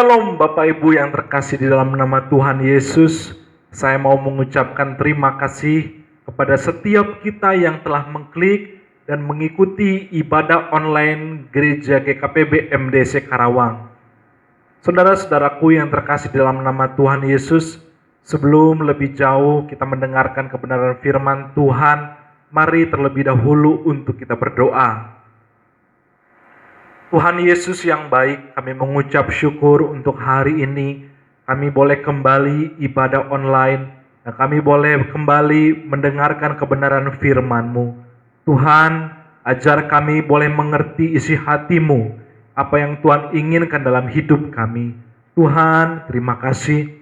Shalom Bapak Ibu yang terkasih di dalam nama Tuhan Yesus. Saya mau mengucapkan terima kasih kepada setiap kita yang telah mengklik dan mengikuti ibadah online Gereja GKPB MDC Karawang. Saudara-saudaraku yang terkasih di dalam nama Tuhan Yesus, sebelum lebih jauh kita mendengarkan kebenaran firman Tuhan, mari terlebih dahulu untuk kita berdoa. Tuhan Yesus yang baik, kami mengucap syukur untuk hari ini. Kami boleh kembali ibadah online, dan kami boleh kembali mendengarkan kebenaran firman-Mu. Tuhan, ajar kami boleh mengerti isi hati-Mu, apa yang Tuhan inginkan dalam hidup kami. Tuhan, terima kasih.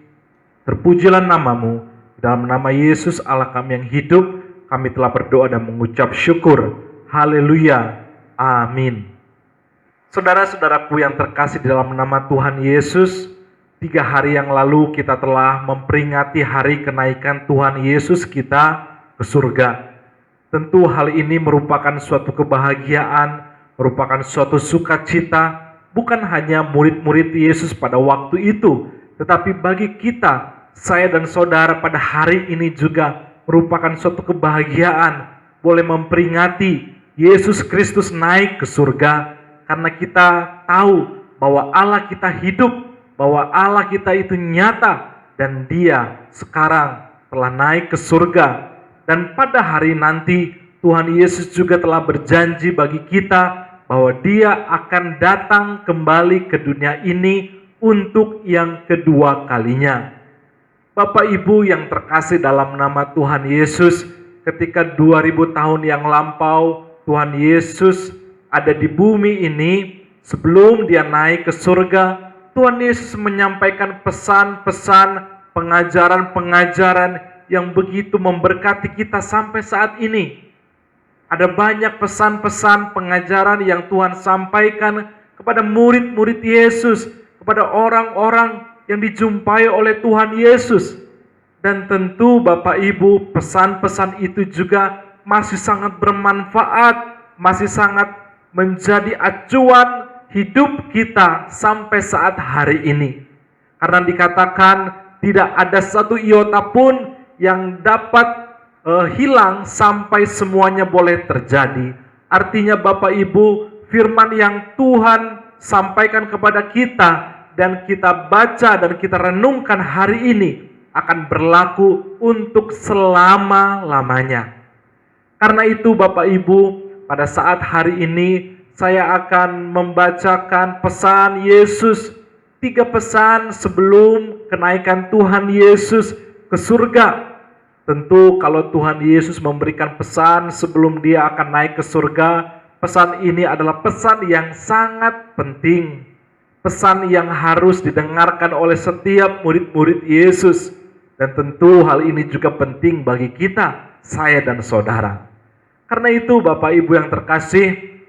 Terpujilah nama-Mu. Dalam nama Yesus Allah kami yang hidup, kami telah berdoa dan mengucap syukur. Haleluya. Amin. Saudara-saudaraku yang terkasih di dalam nama Tuhan Yesus, 3 hari yang lalu kita telah memperingati hari kenaikan Tuhan Yesus kita ke surga. Tentu hal ini merupakan suatu kebahagiaan, merupakan suatu sukacita, bukan hanya murid-murid Yesus pada waktu itu, tetapi bagi kita, saya dan saudara pada hari ini juga merupakan suatu kebahagiaan, boleh memperingati Yesus Kristus naik ke surga. Karena kita tahu bahwa Allah kita hidup, bahwa Allah kita itu nyata, dan Dia sekarang telah naik ke surga. Dan pada hari nanti Tuhan Yesus juga telah berjanji bagi kita bahwa Dia akan datang kembali ke dunia ini untuk yang kedua kalinya. Bapak Ibu yang terkasih dalam nama Tuhan Yesus, ketika 2000 tahun yang lampau Tuhan Yesus ada di bumi ini, sebelum Dia naik ke surga, Tuhan Yesus menyampaikan pesan-pesan, pengajaran-pengajaran yang begitu memberkati kita sampai saat ini. Ada banyak pesan-pesan pengajaran yang Tuhan sampaikan kepada murid-murid Yesus, kepada orang-orang yang dijumpai oleh Tuhan Yesus. Dan tentu Bapak Ibu, pesan-pesan itu juga masih sangat bermanfaat, masih sangat menjadi acuan hidup kita sampai saat hari ini. Karena dikatakan tidak ada satu iota pun yang dapat hilang sampai semuanya boleh terjadi. Artinya Bapak Ibu, firman yang Tuhan sampaikan kepada kita dan kita baca dan kita renungkan hari ini akan berlaku untuk selama-lamanya. Karena itu Bapak Ibu, pada saat hari ini saya akan membacakan pesan Yesus, 3 pesan sebelum kenaikan Tuhan Yesus ke surga. Tentu kalau Tuhan Yesus memberikan pesan sebelum Dia akan naik ke surga, pesan ini adalah pesan yang sangat penting. Pesan yang harus didengarkan oleh setiap murid-murid Yesus. Dan tentu hal ini juga penting bagi kita, saya dan saudara. Karena itu Bapak Ibu yang terkasih,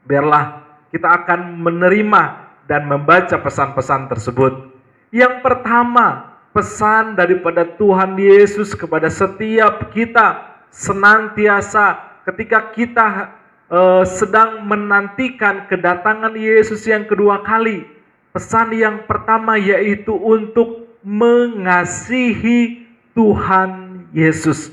biarlah kita akan menerima dan membaca pesan-pesan tersebut. Yang pertama, pesan daripada Tuhan Yesus kepada setiap kita senantiasa ketika kita sedang menantikan kedatangan Yesus yang kedua kali. Pesan yang pertama yaitu untuk mengasihi Tuhan Yesus.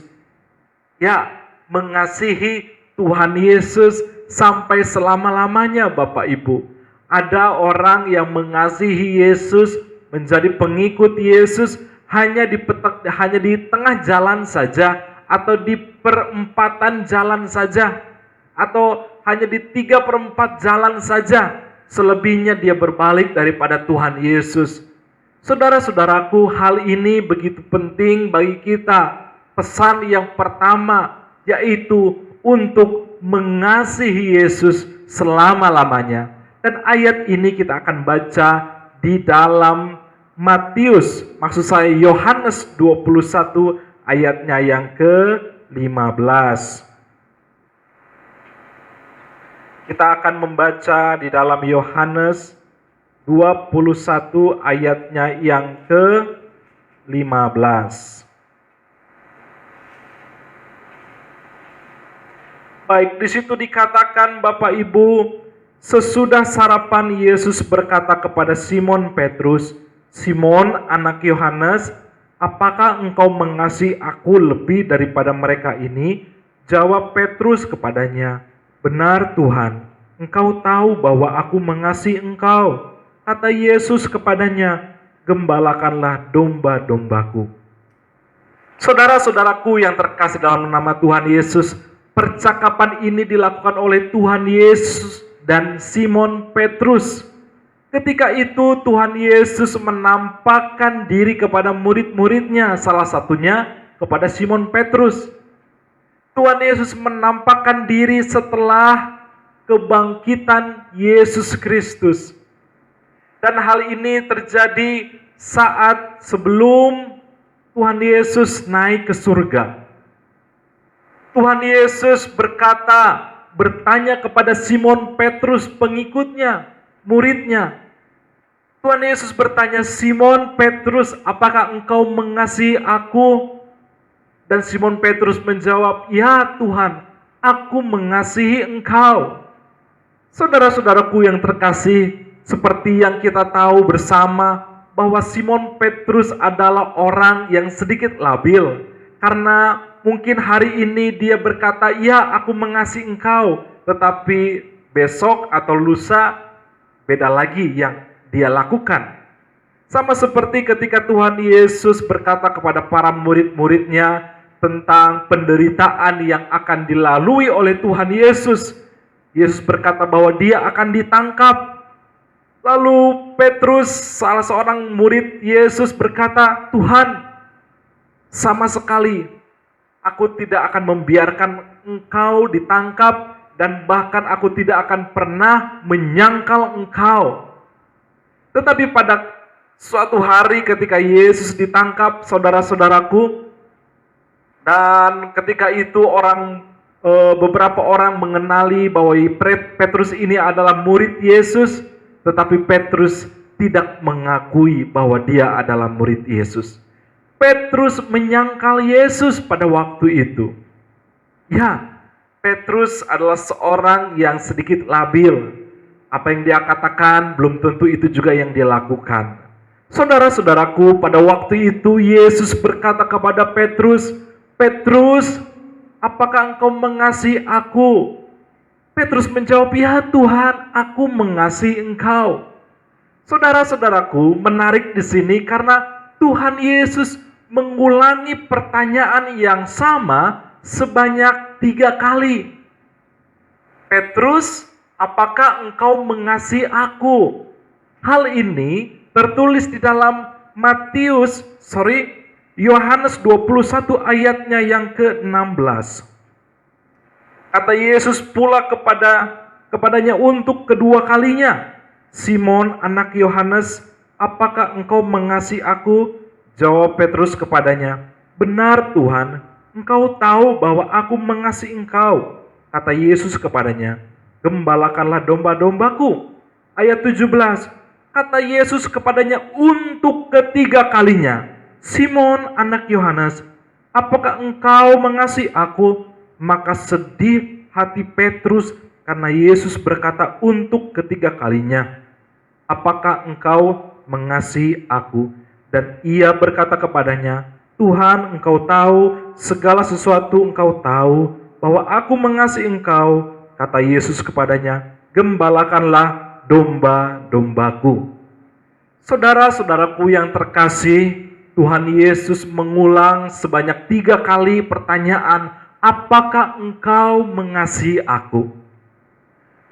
Ya, mengasihi Tuhan Yesus sampai selama-lamanya Bapak Ibu. Ada orang yang mengasihi Yesus, menjadi pengikut Yesus hanya di tengah jalan saja, atau di perempatan jalan saja, atau hanya di 3/4 jalan saja. Selebihnya dia berbalik daripada Tuhan Yesus. Saudara-saudaraku, hal ini begitu penting bagi kita. Pesan yang pertama yaitu untuk mengasihi Yesus selama-lamanya. Dan ayat ini kita akan baca di dalam Matius, maksud saya Yohanes 21 ayatnya yang ke-15. Kita akan membaca di dalam Yohanes 21 ayatnya yang ke-15. Baik, di situ dikatakan Bapak Ibu, Sesudah sarapan, Yesus berkata kepada Simon Petrus, "Simon, anak Yohanes, apakah engkau mengasihi aku lebih daripada mereka ini?" Jawab Petrus kepadanya, "Benar Tuhan, engkau tahu bahwa aku mengasihi engkau." Kata Yesus kepadanya, "Gembalakanlah domba-dombaku." Saudara-saudaraku yang terkasih dalam nama Tuhan Yesus, percakapan ini dilakukan oleh Tuhan Yesus dan Simon Petrus. Ketika itu Tuhan Yesus menampakkan diri kepada murid-muridnya, salah satunya kepada Simon Petrus. Tuhan Yesus menampakkan diri setelah kebangkitan Yesus Kristus. Dan hal ini terjadi saat sebelum Tuhan Yesus naik ke surga. Tuhan Yesus bertanya kepada Simon Petrus, pengikutnya, muridnya. Tuhan Yesus bertanya, "Simon Petrus, apakah engkau mengasihi aku?" Dan Simon Petrus menjawab, "Ya Tuhan, aku mengasihi engkau." Saudara-saudaraku yang terkasih, seperti yang kita tahu bersama bahwa Simon Petrus adalah orang yang sedikit labil. Karena mungkin hari ini dia berkata, "Ya, aku mengasihi engkau." Tetapi besok atau lusa beda lagi yang dia lakukan. Sama seperti ketika Tuhan Yesus berkata kepada para murid-muridnya tentang penderitaan yang akan dilalui oleh Tuhan Yesus. Yesus berkata bahwa dia akan ditangkap. Lalu Petrus, salah seorang murid Yesus, berkata, "Tuhan, sama sekali aku tidak akan membiarkan engkau ditangkap dan bahkan aku tidak akan pernah menyangkal engkau." Tetapi pada suatu hari ketika Yesus ditangkap, saudara-saudaraku, dan ketika itu beberapa orang mengenali bahwa Petrus ini adalah murid Yesus, tetapi Petrus tidak mengakui bahwa dia adalah murid Yesus. Petrus menyangkal Yesus pada waktu itu. Ya, Petrus adalah seorang yang sedikit labil. Apa yang dia katakan belum tentu itu juga yang dia lakukan. Saudara-saudaraku, pada waktu itu Yesus berkata kepada Petrus, "Petrus, apakah engkau mengasihi aku?" Petrus menjawab, "Ya Tuhan, aku mengasihi engkau." Saudara-saudaraku, menarik di sini karena Tuhan Yesus mengulangi pertanyaan yang sama sebanyak 3 kali. "Petrus, apakah engkau mengasihi aku?" Hal ini tertulis di dalam Yohanes 21 ayatnya yang ke-16. Kata Yesus pula kepadanya untuk kedua kalinya, "Simon, anak Yohanes, apakah engkau mengasihi aku?" Jawab Petrus kepadanya, "Benar Tuhan, engkau tahu bahwa aku mengasihi engkau." Kata Yesus kepadanya, "Gembalakanlah domba-dombaku." Ayat 17, kata Yesus kepadanya untuk ketiga kalinya, "Simon, anak Yohanes, apakah engkau mengasihi aku?" Maka sedih hati Petrus karena Yesus berkata untuk ketiga kalinya, "Apakah engkau mengasihi aku?" Dan ia berkata kepadanya, "Tuhan, engkau tahu, segala sesuatu engkau tahu, bahwa aku mengasihi engkau." Kata Yesus kepadanya, "Gembalakanlah domba-dombaku." Saudara-saudaraku yang terkasih, Tuhan Yesus mengulang sebanyak 3 kali pertanyaan, "Apakah engkau mengasihi aku?"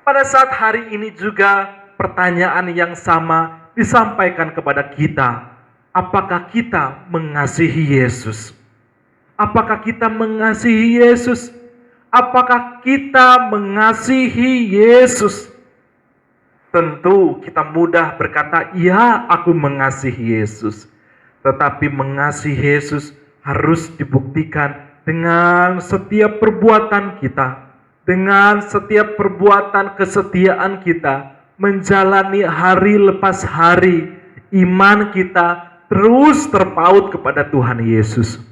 Pada saat hari ini juga pertanyaan yang sama disampaikan kepada kita. Apakah kita mengasihi Yesus? Apakah kita mengasihi Yesus? Apakah kita mengasihi Yesus? Tentu kita mudah berkata, "Ya, aku mengasihi Yesus." Tetapi mengasihi Yesus harus dibuktikan dengan setiap perbuatan kita, dengan setiap perbuatan kesetiaan kita, menjalani hari lepas hari, iman kita terus terpaut kepada Tuhan Yesus.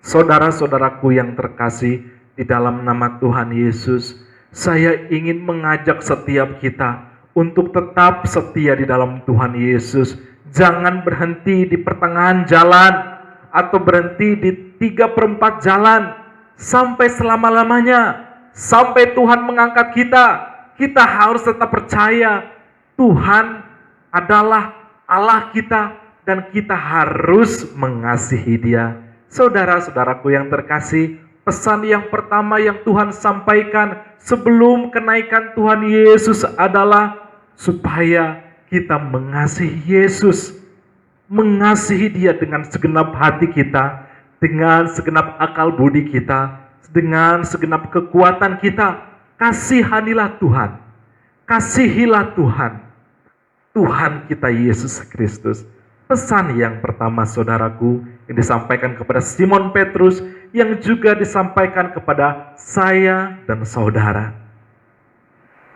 Saudara-saudaraku yang terkasih di dalam nama Tuhan Yesus, Saya ingin mengajak setiap kita untuk tetap setia di dalam Tuhan Yesus. Jangan berhenti di pertengahan jalan atau berhenti di 3/4 jalan sampai selama-lamanya. Sampai Tuhan mengangkat kita, kita harus tetap percaya Tuhan adalah Allah kita dan kita harus mengasihi Dia. Saudara-saudaraku yang terkasih, pesan yang pertama yang Tuhan sampaikan sebelum kenaikan Tuhan Yesus adalah supaya kita mengasihi Yesus, mengasihi Dia dengan segenap hati kita, dengan segenap akal budi kita, dengan segenap kekuatan kita. Kasihanilah Tuhan, kasihilah Tuhan, Tuhan kita Yesus Kristus. Pesan yang pertama saudaraku yang disampaikan kepada Simon Petrus, yang juga disampaikan kepada saya dan saudara.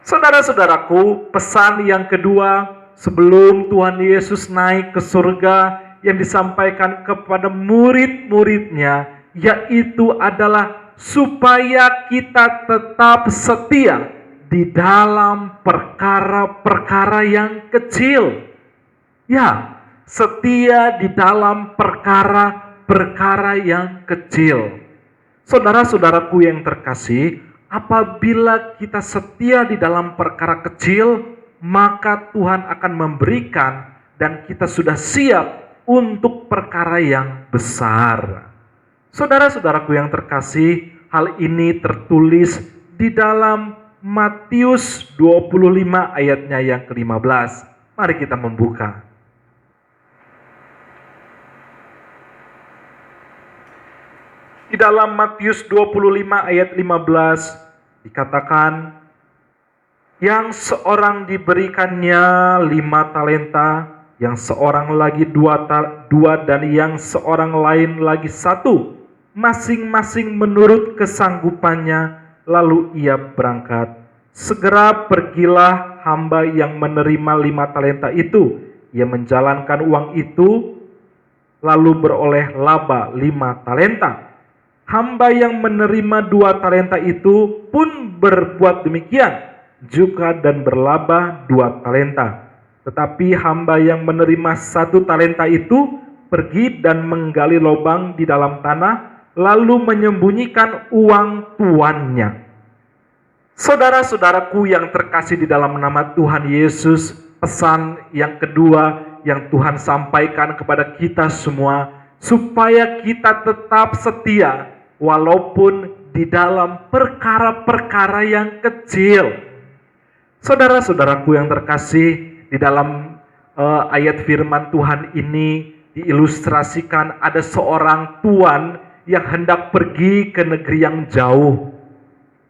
Saudara-saudaraku, pesan yang kedua sebelum Tuhan Yesus naik ke surga yang disampaikan kepada murid-muridnya, yaitu adalah supaya kita tetap setia di dalam perkara-perkara yang kecil. Ya, setia di dalam perkara-perkara yang kecil. Saudara-saudaraku yang terkasih, apabila kita setia di dalam perkara kecil, maka Tuhan akan memberikan dan kita sudah siap untuk perkara yang besar. Saudara-saudaraku yang terkasih, hal ini tertulis di dalam Matius 25 ayatnya yang ke-15. Mari kita membuka. Di dalam Matius 25 ayat 15 dikatakan, yang seorang diberikannya 5 talenta, yang seorang lagi 2 dan yang seorang lain lagi 1, masing-masing menurut kesanggupannya, lalu ia berangkat. Segera pergilah hamba yang menerima 5 talenta itu. Ia menjalankan uang itu, lalu beroleh laba 5 talenta. Hamba yang menerima 2 talenta itu pun berbuat demikian juga dan berlaba 2 talenta. Tetapi hamba yang menerima 1 talenta itu pergi dan menggali lubang di dalam tanah, lalu menyembunyikan uang tuannya. Saudara-saudaraku yang terkasih di dalam nama Tuhan Yesus, pesan yang kedua yang Tuhan sampaikan kepada kita semua, supaya kita tetap setia walaupun di dalam perkara-perkara yang kecil. Saudara-saudaraku yang terkasih, di dalam ayat firman Tuhan ini diilustrasikan ada seorang tuan yang hendak pergi ke negeri yang jauh.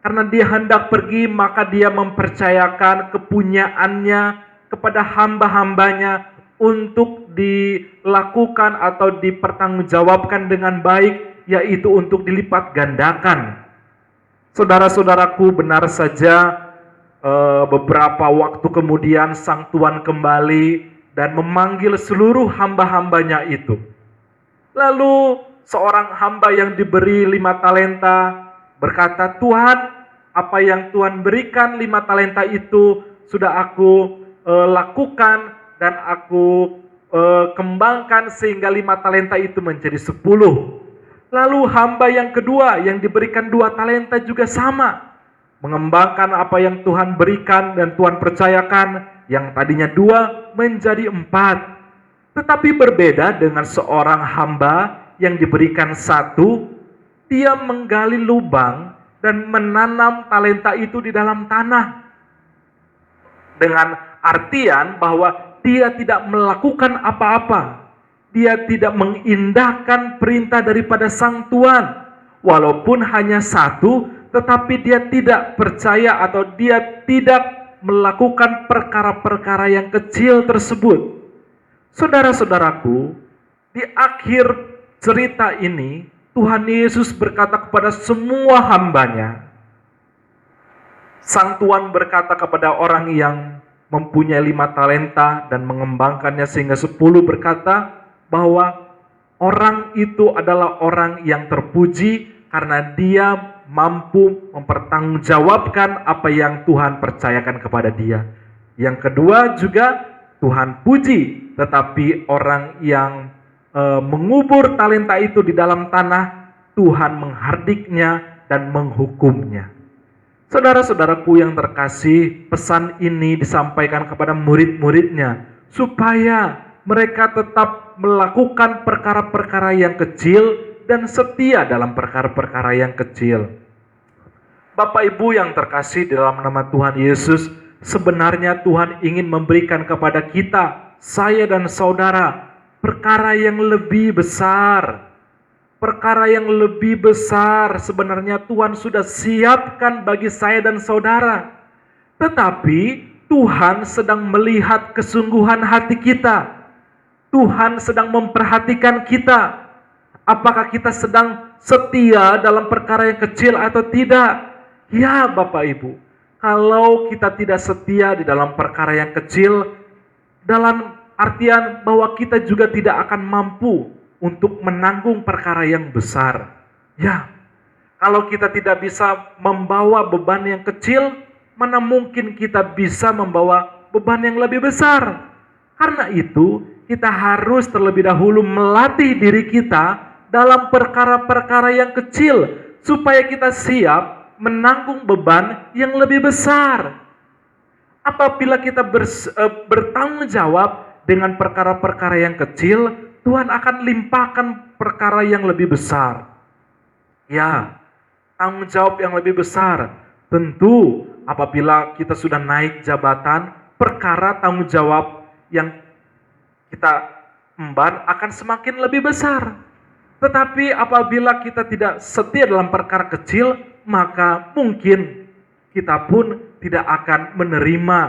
Karena dia hendak pergi, maka dia mempercayakan kepunyaannya kepada hamba-hambanya untuk dilakukan atau dipertanggungjawabkan dengan baik, yaitu untuk dilipat gandakan. Saudara-saudaraku, benar saja beberapa waktu kemudian sang tuan kembali dan memanggil seluruh hamba-hambanya itu. Lalu seorang hamba yang diberi 5 talenta berkata, Tuhan, apa yang Tuhan berikan 5 talenta itu sudah aku lakukan dan aku kembangkan sehingga 5 talenta itu menjadi 10. Lalu hamba yang kedua yang diberikan 2 talenta juga sama, mengembangkan apa yang Tuhan berikan dan Tuhan percayakan, yang tadinya 2 menjadi 4. Tetapi berbeda dengan seorang hamba yang diberikan 1, dia menggali lubang dan menanam talenta itu di dalam tanah. Dengan artian bahwa dia tidak melakukan apa-apa. Dia tidak mengindahkan perintah daripada sang tuan. Walaupun hanya 1, tetapi dia tidak percaya atau dia tidak melakukan perkara-perkara yang kecil tersebut. Saudara-saudaraku, di akhir cerita ini, Tuhan Yesus berkata kepada semua hambanya. Sang tuan berkata kepada orang yang mempunyai 5 talenta dan mengembangkannya sehingga 10, berkata bahwa orang itu adalah orang yang terpuji karena dia mampu mempertanggungjawabkan apa yang Tuhan percayakan kepada dia. Yang kedua juga Tuhan puji, tetapi orang yang mengubur talenta itu di dalam tanah, Tuhan menghardiknya dan menghukumnya. Saudara-saudaraku yang terkasih, pesan ini disampaikan kepada murid-muridnya supaya mereka tetap melakukan perkara-perkara yang kecil dan setia dalam perkara-perkara yang kecil. Bapak Ibu yang terkasih, dalam nama Tuhan Yesus, sebenarnya Tuhan ingin memberikan kepada kita, saya dan saudara, perkara yang lebih besar. Perkara yang lebih besar sebenarnya Tuhan sudah siapkan bagi saya dan saudara. Tetapi Tuhan sedang melihat kesungguhan hati kita. Tuhan sedang memperhatikan kita. Apakah kita sedang setia dalam perkara yang kecil atau tidak? Ya Bapak Ibu, kalau kita tidak setia di dalam perkara yang kecil, dalam artian bahwa kita juga tidak akan mampu untuk menanggung perkara yang besar. Ya, kalau kita tidak bisa membawa beban yang kecil, mana mungkin kita bisa membawa beban yang lebih besar. Karena itu, kita harus terlebih dahulu melatih diri kita dalam perkara-perkara yang kecil, supaya kita siap menanggung beban yang lebih besar. Apabila kita bertanggung jawab dengan perkara-perkara yang kecil, Tuhan akan limpahkan perkara yang lebih besar. Ya, tanggung jawab yang lebih besar. Tentu apabila kita sudah naik jabatan, perkara tanggung jawab yang kita emban akan semakin lebih besar. Tetapi apabila kita tidak setia dalam perkara kecil, maka mungkin kita pun tidak akan menerima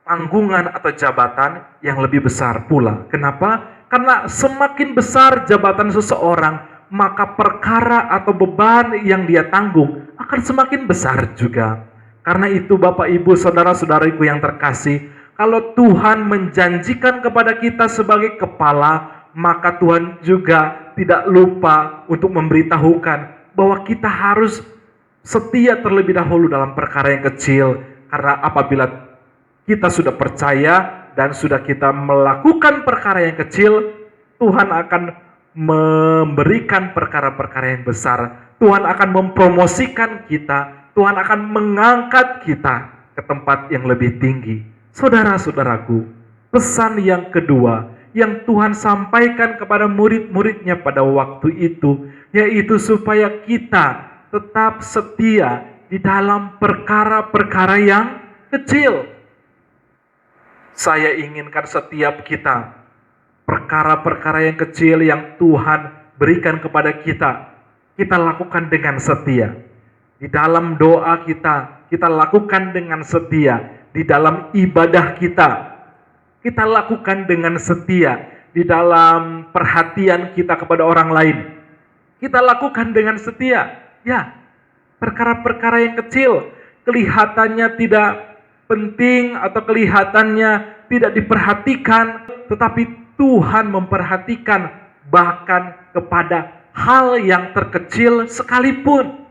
tanggungan atau jabatan yang lebih besar pula. Kenapa? Karena semakin besar jabatan seseorang, maka perkara atau beban yang dia tanggung akan semakin besar juga. Karena itu Bapak Ibu saudara-saudariku yang terkasih, kalau Tuhan menjanjikan kepada kita sebagai kepala, maka Tuhan juga tidak lupa untuk memberitahukan bahwa kita harus setia terlebih dahulu dalam perkara yang kecil. Karena apabila kita sudah percaya dan sudah kita melakukan perkara yang kecil, Tuhan akan memberikan perkara-perkara yang besar. Tuhan akan mempromosikan kita, Tuhan akan mengangkat kita ke tempat yang lebih tinggi. Saudara-saudaraku, pesan yang kedua yang Tuhan sampaikan kepada murid-muridnya pada waktu itu, yaitu supaya kita tetap setia di dalam perkara-perkara yang kecil. Saya inginkan setiap kita, perkara-perkara yang kecil yang Tuhan berikan kepada kita, kita lakukan dengan setia. Di dalam doa kita lakukan dengan setia. Di dalam ibadah kita lakukan dengan setia. Di dalam perhatian kita kepada orang lain, kita lakukan dengan setia. Ya, perkara-perkara yang kecil, kelihatannya tidak penting atau kelihatannya tidak diperhatikan, tetapi Tuhan memperhatikan bahkan kepada hal yang terkecil sekalipun.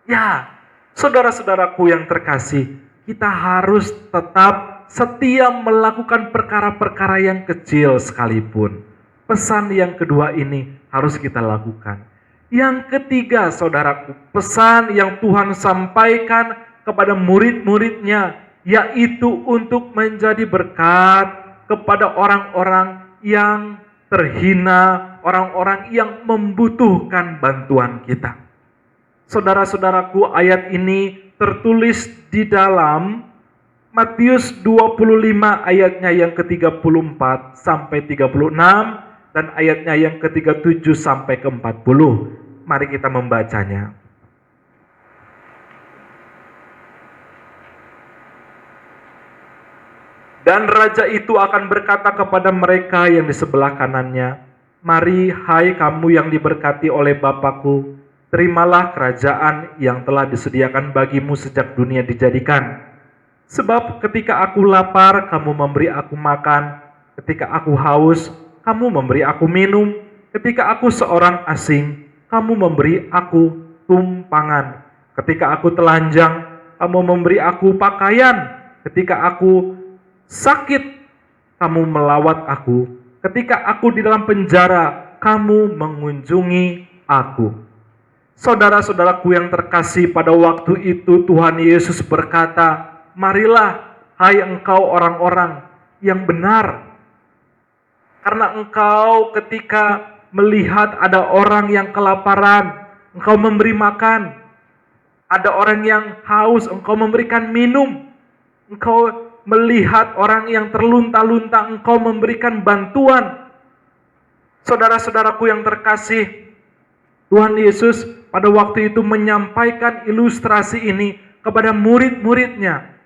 Ya, saudara-saudaraku yang terkasih, kita harus tetap setia melakukan perkara-perkara yang kecil sekalipun. Pesan yang kedua ini harus kita lakukan. Yang ketiga, saudaraku, pesan yang Tuhan sampaikan kepada murid-muridnya, yaitu untuk menjadi berkat kepada orang-orang yang terhina, orang-orang yang membutuhkan bantuan kita. Saudara-saudaraku, ayat ini tertulis di dalam Matius 25 ayatnya yang ke-34 sampai 36 dan ayatnya yang ke-37 sampai ke-40. Mari kita membacanya. Dan raja itu akan berkata kepada mereka yang di sebelah kanannya, "Mari, hai kamu yang diberkati oleh Bapa-Ku, terimalah kerajaan yang telah disediakan bagimu sejak dunia dijadikan. Sebab ketika aku lapar, kamu memberi aku makan. Ketika aku haus, kamu memberi aku minum. Ketika aku seorang asing, kamu memberi aku tumpangan. Ketika aku telanjang, kamu memberi aku pakaian. Ketika aku sakit, kamu melawat aku. Ketika aku di dalam penjara, kamu mengunjungi aku. Saudara-saudaraku yang terkasih, pada waktu itu Tuhan Yesus berkata, marilah hai engkau orang-orang yang benar. Karena engkau ketika melihat ada orang yang kelaparan, engkau memberi makan. Ada orang yang haus, engkau memberikan minum. Engkau melihat orang yang terlunta-lunta, engkau memberikan bantuan. Saudara-saudaraku yang terkasih, Tuhan Yesus pada waktu itu menyampaikan ilustrasi ini kepada murid-muridnya.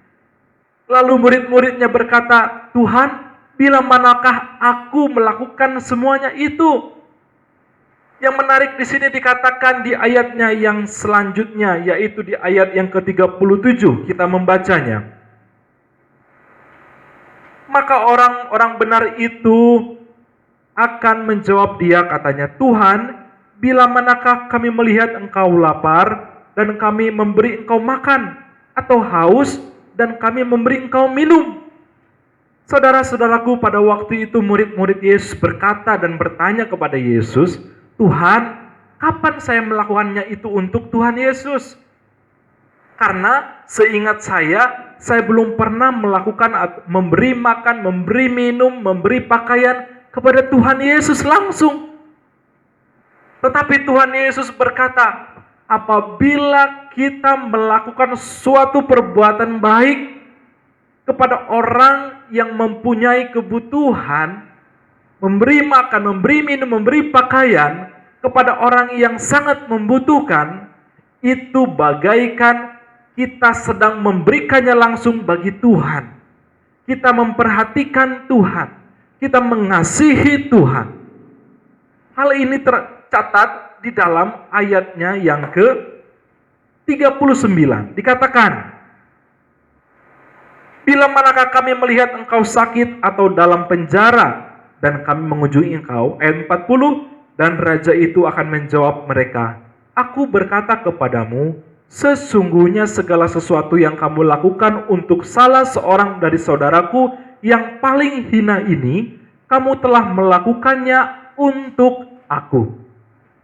Lalu murid-muridnya berkata, Tuhan, bila manakah aku melakukan semuanya itu? Yang menarik di sini dikatakan di ayatnya yang selanjutnya, yaitu di ayat yang ke-37, kita membacanya. Maka orang-orang benar itu akan menjawab dia, katanya, Tuhan, bila manakah kami melihat engkau lapar dan kami memberi engkau makan, atau haus dan kami memberi engkau minum? Saudara-saudaraku, pada waktu itu murid-murid Yesus berkata dan bertanya kepada Yesus, Tuhan, kapan saya melakukannya itu untuk Tuhan Yesus? Karena seingat saya belum pernah melakukan memberi makan, memberi minum, memberi pakaian kepada Tuhan Yesus langsung. Tetapi Tuhan Yesus berkata, apabila kita melakukan suatu perbuatan baik kepada orang yang mempunyai kebutuhan, memberi makan, memberi minum, memberi pakaian kepada orang yang sangat membutuhkan, itu bagaikan kita sedang memberikannya langsung bagi Tuhan. Kita memperhatikan Tuhan, kita mengasihi Tuhan. Hal ini tercatat di dalam ayatnya yang ke-39. Dikatakan, bila manakah kami melihat engkau sakit atau dalam penjara dan kami mengunjungi engkau, ayat 40, dan raja itu akan menjawab mereka, aku berkata kepadamu, sesungguhnya segala sesuatu yang kamu lakukan untuk salah seorang dari saudaraku yang paling hina ini, kamu telah melakukannya untuk aku.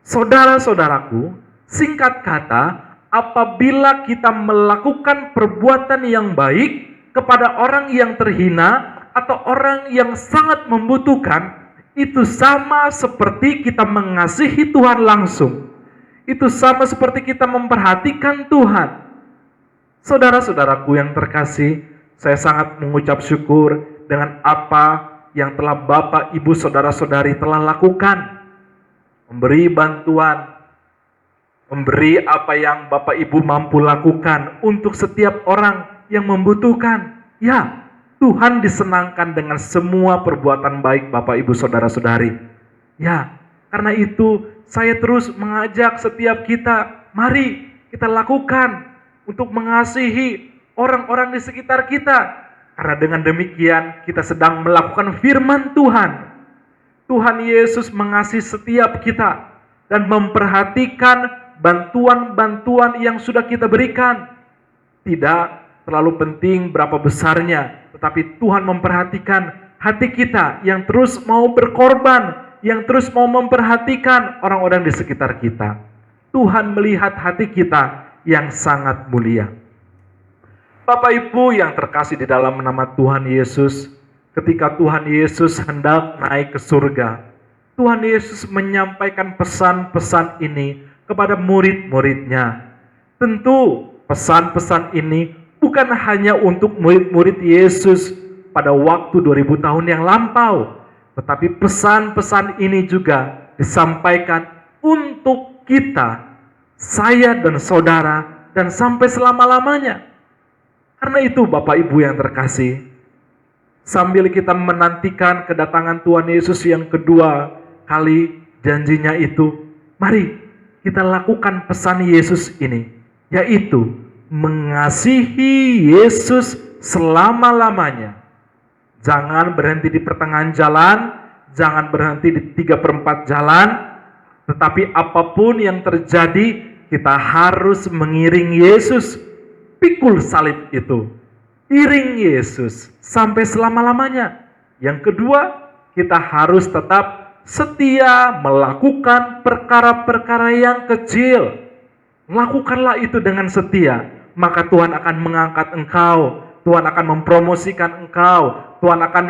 Saudara-saudaraku, singkat kata, apabila kita melakukan perbuatan yang baik kepada orang yang terhina atau orang yang sangat membutuhkan, itu sama seperti kita mengasihi Tuhan langsung. Itu sama seperti kita memperhatikan Tuhan. Saudara-saudaraku yang terkasih, saya sangat mengucap syukur dengan apa yang telah Bapak, Ibu, saudara-saudari telah lakukan. Memberi bantuan, memberi apa yang Bapak Ibu mampu lakukan untuk setiap orang yang membutuhkan. Ya, Tuhan disenangkan dengan semua perbuatan baik Bapak Ibu saudara-saudari. Ya, karena itu saya terus mengajak setiap kita, mari kita lakukan untuk mengasihi orang-orang di sekitar kita. Karena dengan demikian kita sedang melakukan firman Tuhan. Tuhan Yesus mengasihi setiap kita dan memperhatikan bantuan-bantuan yang sudah kita berikan. Tidak terlalu penting berapa besarnya, tetapi Tuhan memperhatikan hati kita yang terus mau berkorban, yang terus mau memperhatikan orang-orang di sekitar kita. Tuhan melihat hati kita yang sangat mulia. Bapak Ibu yang terkasih di dalam nama Tuhan Yesus, ketika Tuhan Yesus hendak naik ke surga, Tuhan Yesus menyampaikan pesan-pesan ini kepada murid-muridnya. Tentu pesan-pesan ini bukan hanya untuk murid-murid Yesus pada waktu 2000 tahun yang lampau, tetapi pesan-pesan ini juga disampaikan untuk kita, saya dan saudara, dan sampai selama-lamanya. Karena itu Bapak Ibu yang terkasih, sambil kita menantikan kedatangan Tuhan Yesus yang kedua kali janjinya itu, mari kita lakukan pesan Yesus ini, yaitu mengasihi Yesus selama-lamanya. Jangan berhenti di pertengahan jalan, jangan berhenti di 3/4 jalan, tetapi apapun yang terjadi, kita harus mengiring Yesus. Pikul salib itu. Iring Yesus sampai selama-lamanya. Yang kedua, kita harus tetap setia melakukan perkara-perkara yang kecil. Lakukanlah itu dengan setia, maka Tuhan akan mengangkat engkau. Tuhan akan mempromosikan engkau. Tuhan akan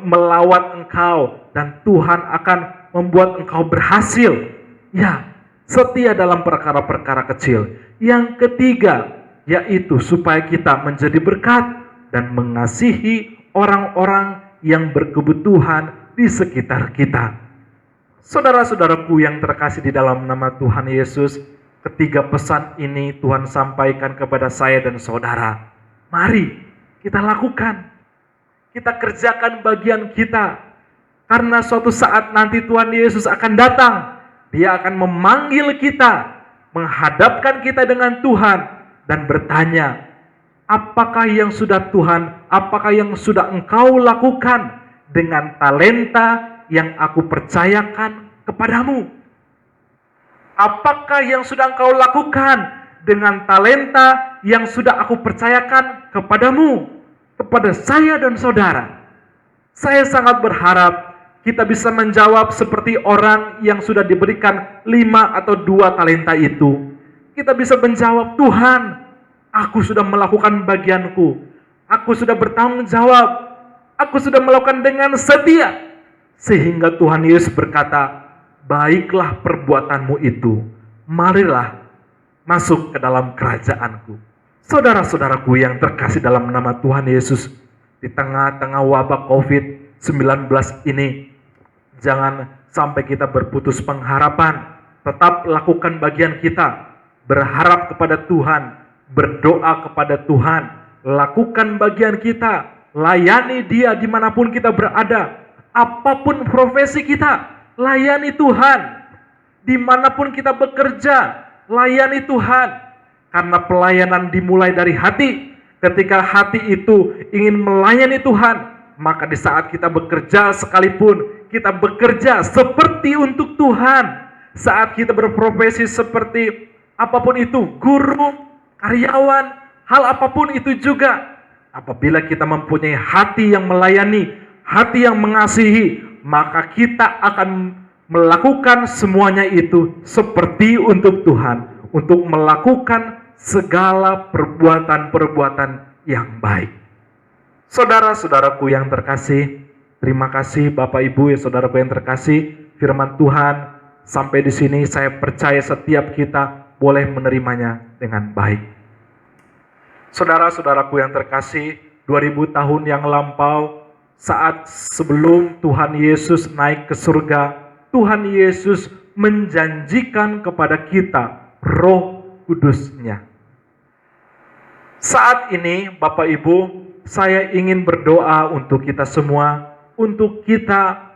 melawat engkau. Dan Tuhan akan membuat engkau berhasil. Ya, setia dalam perkara-perkara kecil. Yang ketiga, yaitu supaya kita menjadi berkat dan mengasihi orang-orang yang berkebutuhan di sekitar kita. Saudara-saudaraku yang terkasih di dalam nama Tuhan Yesus, ketiga pesan ini Tuhan sampaikan kepada saya dan saudara. Mari kita lakukan, kita kerjakan bagian kita, karena suatu saat nanti Tuhan Yesus akan datang. Dia akan memanggil kita, menghadapkan kita dengan Tuhan, dan bertanya, apakah yang sudah Tuhan, apakah yang sudah engkau lakukan dengan talenta yang aku percayakan kepadamu? Apakah yang sudah engkau lakukan dengan talenta yang sudah aku percayakan kepadamu, kepada saya dan saudara? Saya sangat berharap kita bisa menjawab seperti orang yang sudah diberikan 5 atau 2 talenta itu. Kita bisa menjawab, Tuhan, aku sudah melakukan bagianku. Aku sudah bertanggung jawab. Aku sudah melakukan dengan setia. Sehingga Tuhan Yesus berkata, baiklah perbuatanmu itu. Marilah masuk ke dalam kerajaanku. Saudara-saudaraku yang terkasih dalam nama Tuhan Yesus, di tengah-tengah wabah COVID-19 ini, jangan sampai kita berputus pengharapan. Tetap lakukan bagian kita. Berharap kepada Tuhan, berdoa kepada Tuhan, lakukan bagian kita, layani Dia dimanapun kita berada, apapun profesi kita, layani Tuhan, dimanapun kita bekerja, layani Tuhan, karena pelayanan dimulai dari hati. Ketika hati itu ingin melayani Tuhan, maka di saat kita bekerja sekalipun, kita bekerja seperti untuk Tuhan. Saat kita berprofesi seperti apapun itu, guru, karyawan, hal apapun itu juga. Apabila kita mempunyai hati yang melayani, hati yang mengasihi, maka kita akan melakukan semuanya itu seperti untuk Tuhan. Untuk melakukan segala perbuatan-perbuatan yang baik. Saudara-saudaraku yang terkasih, terima kasih Bapak Ibu ya saudaraku yang terkasih. Firman Tuhan sampai di sini saya percaya setiap kita boleh menerimanya dengan baik. Saudara-saudaraku yang terkasih, 2000 tahun yang lampau, saat sebelum Tuhan Yesus naik ke surga, Tuhan Yesus menjanjikan kepada kita Roh Kudus-Nya. Saat ini Bapak Ibu, saya ingin berdoa untuk kita semua, untuk kita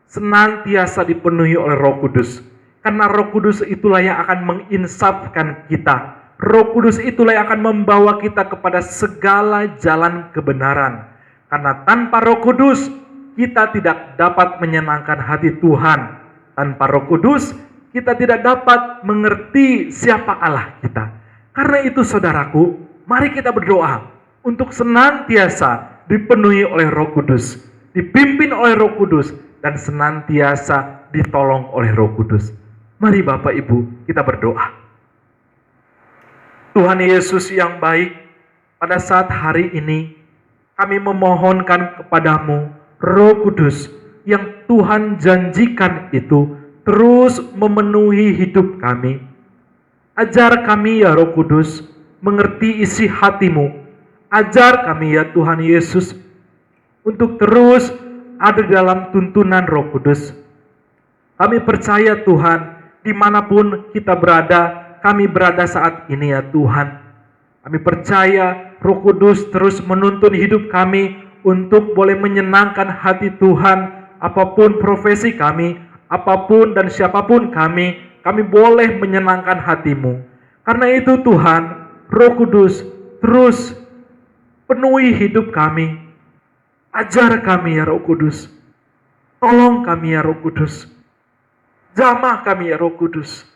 senantiasa dipenuhi oleh Roh Kudus. Karena Roh Kudus itulah yang akan menginsafkan kita. Roh Kudus itulah yang akan membawa kita kepada segala jalan kebenaran. Karena tanpa Roh Kudus, kita tidak dapat menyenangkan hati Tuhan. Tanpa Roh Kudus, kita tidak dapat mengerti siapa Allah kita. Karena itu saudaraku, mari kita berdoa untuk senantiasa dipenuhi oleh Roh Kudus, dipimpin oleh Roh Kudus, dan senantiasa ditolong oleh Roh Kudus. Mari Bapak Ibu, kita berdoa. Tuhan Yesus yang baik, pada saat hari ini, kami memohonkan kepadamu, Roh Kudus, yang Tuhan janjikan itu, terus memenuhi hidup kami. Ajar kami ya Roh Kudus, mengerti isi hatimu. Ajar kami ya Tuhan Yesus, untuk terus ada dalam tuntunan Roh Kudus. Kami percaya Tuhan, dimanapun kita berada, kami berada saat ini ya Tuhan. Kami percaya Roh Kudus terus menuntun hidup kami untuk boleh menyenangkan hati Tuhan. Apapun profesi kami, apapun dan siapapun kami boleh menyenangkan hati-Mu. Karena itu Tuhan, Roh Kudus terus penuhi hidup kami. Ajar kami ya Roh Kudus. Tolong kami ya Roh Kudus. Jamah kami ya Roh Kudus.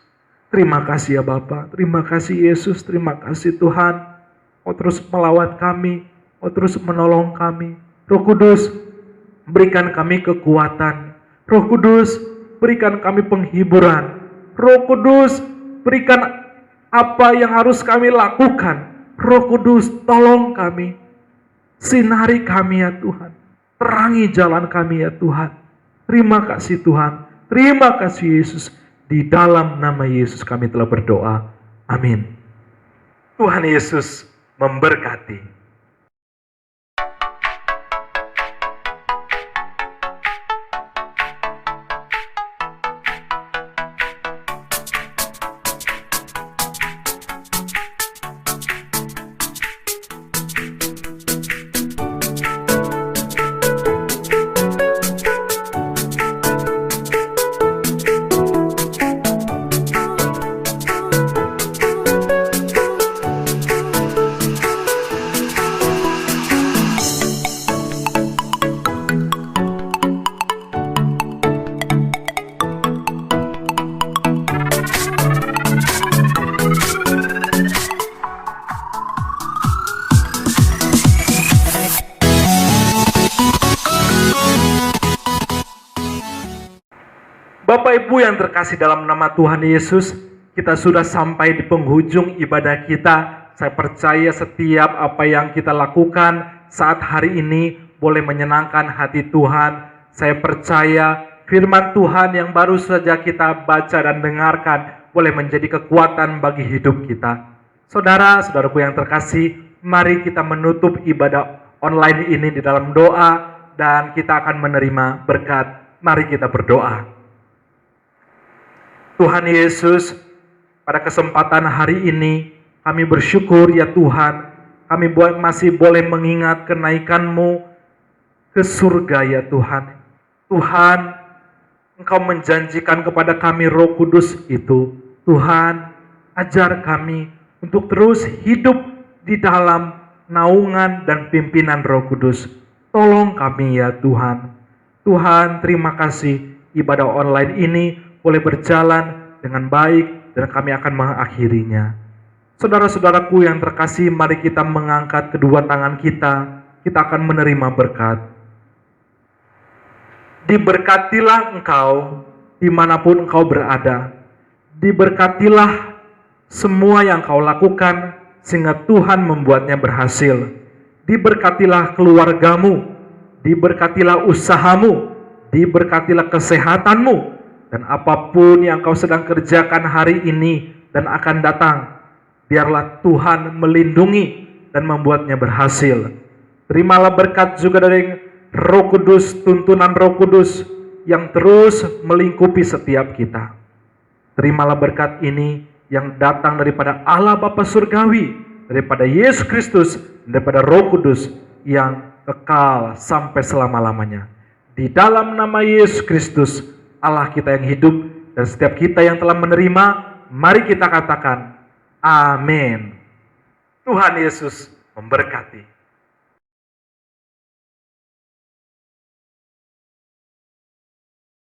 Terima kasih ya Bapa, terima kasih Yesus, terima kasih Tuhan. Kau terus melawat kami, Kau terus menolong kami. Roh Kudus, berikan kami kekuatan. Roh Kudus, berikan kami penghiburan. Roh Kudus, berikan apa yang harus kami lakukan. Roh Kudus, tolong kami. Sinari kami ya Tuhan. Terangi jalan kami ya Tuhan. Terima kasih Tuhan. Terima kasih Yesus. Di dalam nama Yesus kami telah berdoa. Amin. Tuhan Yesus memberkati. Bapak Ibu yang terkasih dalam nama Tuhan Yesus, kita sudah sampai di penghujung ibadah kita. Saya percaya setiap apa yang kita lakukan saat hari ini boleh menyenangkan hati Tuhan. Saya percaya firman Tuhan yang baru saja kita baca dan dengarkan boleh menjadi kekuatan bagi hidup kita. Saudara-saudaraku yang terkasih, mari kita menutup ibadah online ini di dalam doa dan kita akan menerima berkat. Mari kita berdoa. Tuhan Yesus, pada kesempatan hari ini kami bersyukur ya Tuhan, kami masih boleh mengingat kenaikan-Mu ke surga ya Tuhan. Tuhan, Engkau menjanjikan kepada kami Roh Kudus itu. Tuhan, ajar kami untuk terus hidup di dalam naungan dan pimpinan Roh Kudus. Tolong kami ya Tuhan. Tuhan, terima kasih ibadah online ini boleh berjalan dengan baik dan kami akan mengakhirinya. Saudara-saudaraku yang terkasih, mari kita mengangkat kedua tangan kita. Kita akan menerima berkat. Diberkatilah engkau dimanapun engkau berada. Diberkatilah semua yang kau lakukan sehingga Tuhan membuatnya berhasil. Diberkatilah keluargamu. Diberkatilah usahamu. Diberkatilah kesehatanmu. Dan apapun yang kau sedang kerjakan hari ini dan akan datang, biarlah Tuhan melindungi dan membuatnya berhasil. Terimalah berkat juga dari Roh Kudus, tuntunan Roh Kudus yang terus melingkupi setiap kita. Terimalah berkat ini yang datang daripada Allah Bapa Surgawi, daripada Yesus Kristus, daripada Roh Kudus yang kekal sampai selama-lamanya. Di dalam nama Yesus Kristus, Allah kita yang hidup, dan setiap kita yang telah menerima, mari kita katakan, amin. Tuhan Yesus memberkati.